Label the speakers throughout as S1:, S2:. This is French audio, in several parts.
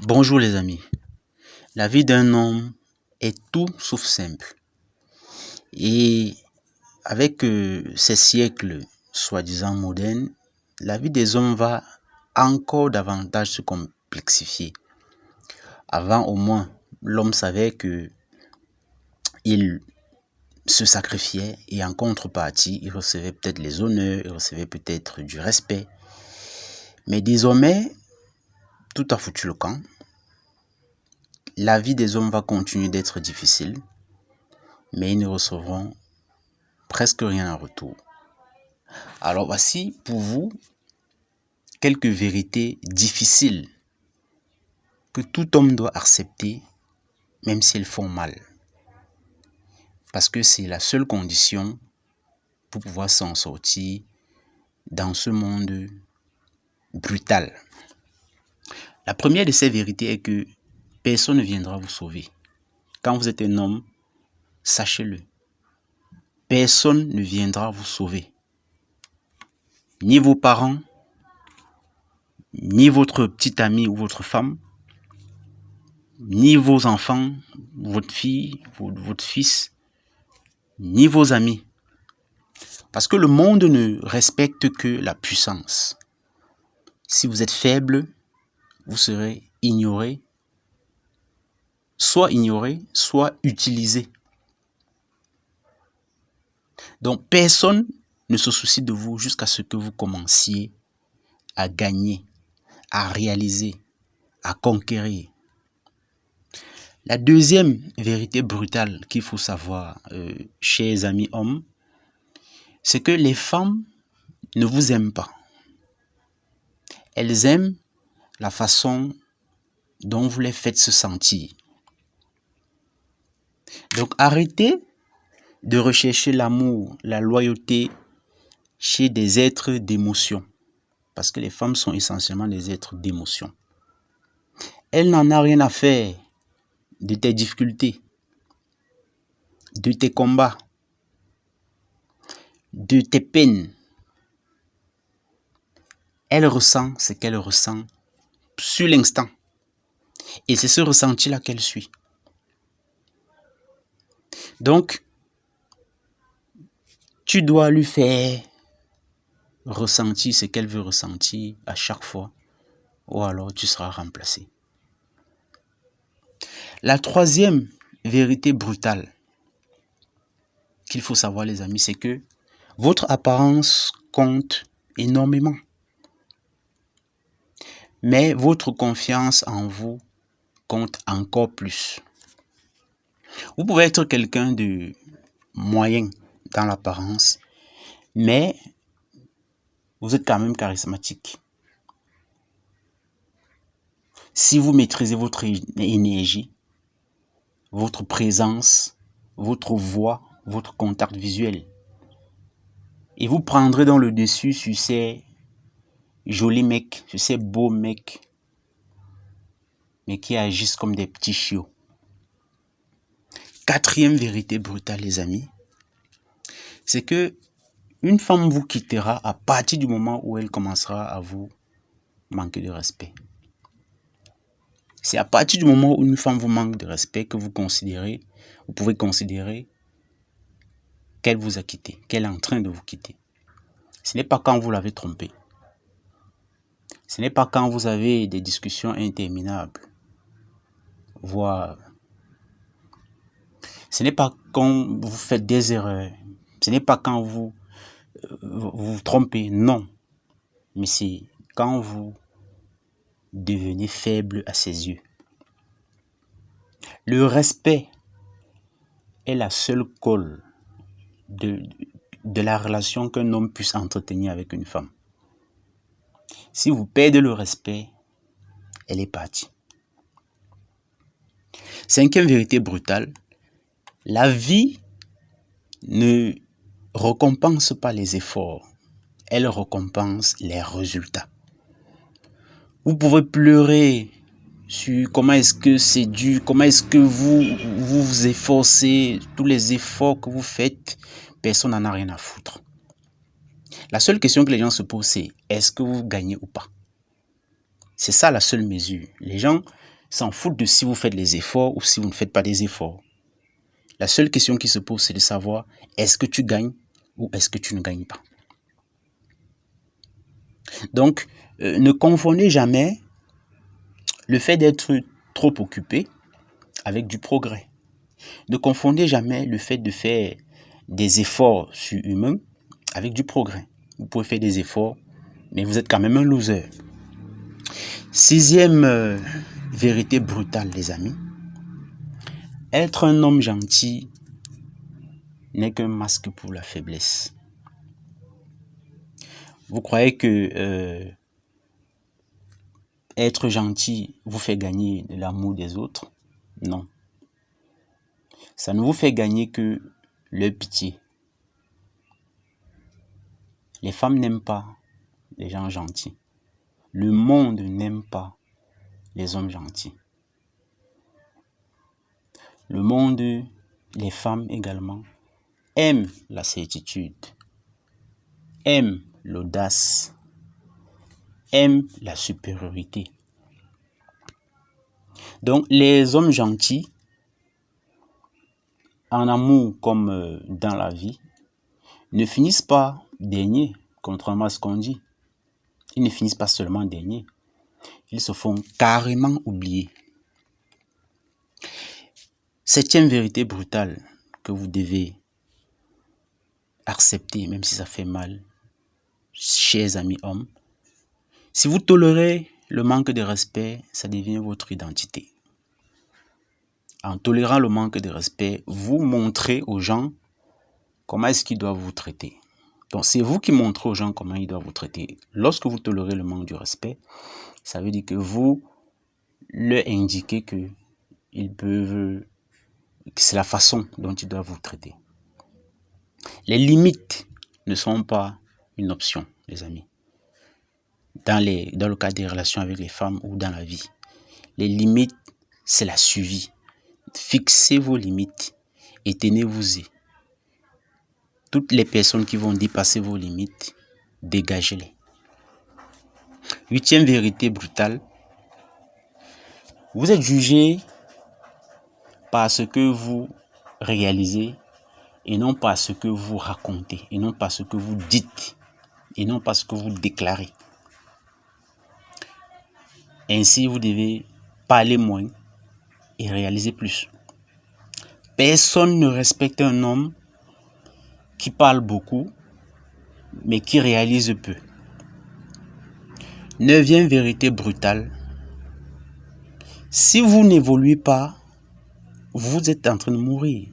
S1: Bonjour les amis. La vie d'un homme est tout sauf simple. Et avec ces siècles soi-disant modernes, la vie des hommes va encore davantage se complexifier. Avant au moins, l'homme savait que il se sacrifiait et en contrepartie, il recevait peut-être les honneurs, il recevait peut-être du respect. Mais désormais, tout a foutu le camp. La vie des hommes va continuer d'être difficile, mais ils ne recevront presque rien en retour. Alors voici pour vous quelques vérités difficiles que tout homme doit accepter, même si elles font mal. Parce que c'est la seule condition pour pouvoir s'en sortir dans ce monde brutal. La première de ces vérités est que personne ne viendra vous sauver. Quand vous êtes un homme, sachez-le. Personne ne viendra vous sauver. Ni vos parents, ni votre petit ami ou votre femme, ni vos enfants, votre fille, votre fils, ni vos amis. Parce que le monde ne respecte que la puissance. Si vous êtes faible, vous serez ignoré, soit utilisé. Donc personne ne se soucie de vous jusqu'à ce que vous commenciez à gagner, à réaliser, à conquérir. La deuxième vérité brutale qu'il faut savoir, chers amis hommes, c'est que les femmes ne vous aiment pas. Elles aiment la façon dont vous les faites se sentir. Donc arrêtez de rechercher l'amour, la loyauté chez des êtres d'émotion. Parce que les femmes sont essentiellement des êtres d'émotion. Elles n'en ont rien à faire de tes difficultés, de tes combats, de tes peines. Elle ressent ce qu'elle ressent sur l'instant. Et c'est ce ressenti-là qu'elle suit. Donc, tu dois lui faire ressentir ce qu'elle veut ressentir à chaque fois, ou alors tu seras remplacé. La troisième vérité brutale qu'il faut savoir, les amis, c'est que votre apparence compte énormément. Mais votre confiance en vous compte encore plus. Vous pouvez être quelqu'un de moyen dans l'apparence, mais vous êtes quand même charismatique. Si vous maîtrisez votre énergie, votre présence, votre voix, votre contact visuel, et vous prendrez dans le dessus sur ces jolis mecs, sur ces beaux mecs, mais qui agissent comme des petits chiots. Quatrième vérité brutale, les amis, c'est que une femme vous quittera à partir du moment où elle commencera à vous manquer de respect. C'est à partir du moment où une femme vous manque de respect que vous pouvez considérer qu'elle vous a quitté, qu'elle est en train de vous quitter. Ce n'est pas quand vous l'avez trompée. Ce n'est pas quand vous avez des discussions interminables, voire ce n'est pas quand vous faites des erreurs, ce n'est pas quand vous vous trompez, non. Mais c'est quand vous devenez faible à ses yeux. Le respect est la seule colle de la relation qu'un homme puisse entretenir avec une femme. Si vous perdez le respect, elle est partie. Cinquième vérité brutale, la vie ne récompense pas les efforts, elle récompense les résultats. Vous pouvez pleurer sur comment est-ce que c'est dur, comment est-ce que vous efforcez, tous les efforts que vous faites, personne n'en a rien à foutre. La seule question que les gens se posent, c'est est-ce que vous gagnez ou pas? C'est ça la seule mesure. Les gens s'en foutent de si vous faites les efforts ou si vous ne faites pas des efforts. La seule question qui se pose, c'est de savoir, est-ce que tu gagnes ou est-ce que tu ne gagnes pas? Donc, ne confondez jamais le fait d'être trop occupé avec du progrès. Ne confondez jamais le fait de faire des efforts surhumains avec du progrès. Vous pouvez faire des efforts, mais vous êtes quand même un loser. Sixième vérité brutale, les amis. Être un homme gentil n'est qu'un masque pour la faiblesse. Vous croyez que être gentil vous fait gagner de l'amour des autres? Non. Ça ne vous fait gagner que leur pitié. Les femmes n'aiment pas les gens gentils. Le monde n'aime pas les hommes gentils. Le monde, les femmes également, aiment la certitude, aiment l'audace, aiment la supériorité. Donc les hommes gentils, en amour comme dans la vie, ne finissent pas derniers, contrairement à ce qu'on dit. Ils ne finissent pas seulement derniers, ils se font carrément oublier. Septième vérité brutale que vous devez accepter, même si ça fait mal, chers amis hommes, si vous tolérez le manque de respect, ça devient votre identité. En tolérant le manque de respect, vous montrez aux gens comment est-ce qu'ils doivent vous traiter. Donc, c'est vous qui montrez aux gens comment ils doivent vous traiter. Lorsque vous tolérez le manque de respect, ça veut dire que vous leur indiquez que c'est la façon dont ils doivent vous traiter. Les limites ne sont pas une option, les amis. Dans le cadre des relations avec les femmes ou dans la vie. Les limites, c'est la survie. Fixez vos limites et tenez-vous-y. Toutes les personnes qui vont dépasser vos limites, dégagez-les. Huitième vérité brutale. Vous êtes jugé par ce que vous réalisez et non par ce que vous racontez, et non par ce que vous dites, et non par ce que vous déclarez. Ainsi, vous devez parler moins et réaliser plus. Personne ne respecte un homme qui parle beaucoup, mais qui réalise peu. Neuvième vérité brutale. Si vous n'évoluez pas, vous êtes en train de mourir.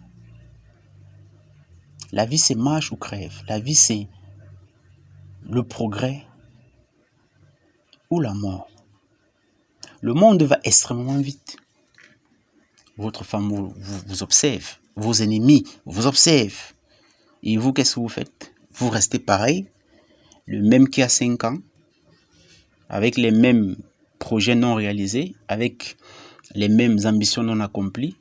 S1: La vie, c'est marche ou crève. La vie, c'est le progrès ou la mort. Le monde va extrêmement vite. Votre femme vous observe. Vos ennemis vous observent. Et vous, qu'est-ce que vous faites? Vous restez pareil, le même qu'il y a 5 ans, avec les mêmes projets non réalisés, avec les mêmes ambitions non accomplies.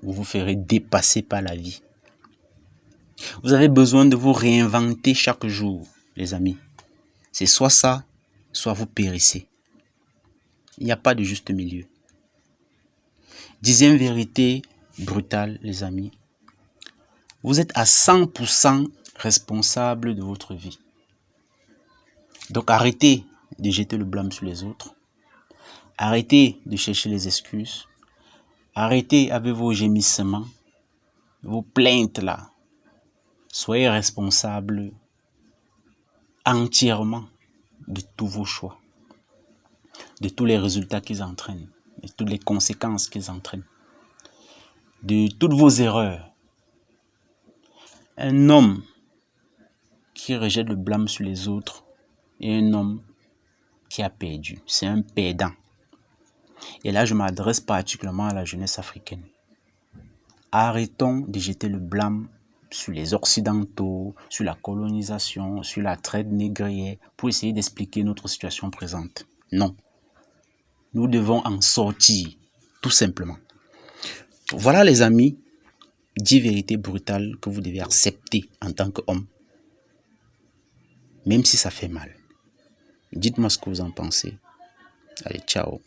S1: Vous vous ferez dépasser par la vie. Vous avez besoin de vous réinventer chaque jour, les amis. C'est soit ça, soit vous périssez. Il n'y a pas de juste milieu. Dixième vérité brutale, les amis. Vous êtes à 100% responsable de votre vie. Donc arrêtez de jeter le blâme sur les autres. Arrêtez de chercher les excuses. Arrêtez avec vos gémissements, vos plaintes là. Soyez responsable entièrement de tous vos choix, de tous les résultats qu'ils entraînent, de toutes les conséquences qu'ils entraînent, de toutes vos erreurs. Un homme qui rejette le blâme sur les autres est un homme qui a perdu. C'est un perdant. Et là, je m'adresse particulièrement à la jeunesse africaine. Arrêtons de jeter le blâme sur les Occidentaux, sur la colonisation, sur la traite négrière, pour essayer d'expliquer notre situation présente. Non. Nous devons en sortir, tout simplement. Voilà les amis, 10 vérités brutales que vous devez accepter en tant qu'homme, même si ça fait mal. Dites-moi ce que vous en pensez. Allez, ciao.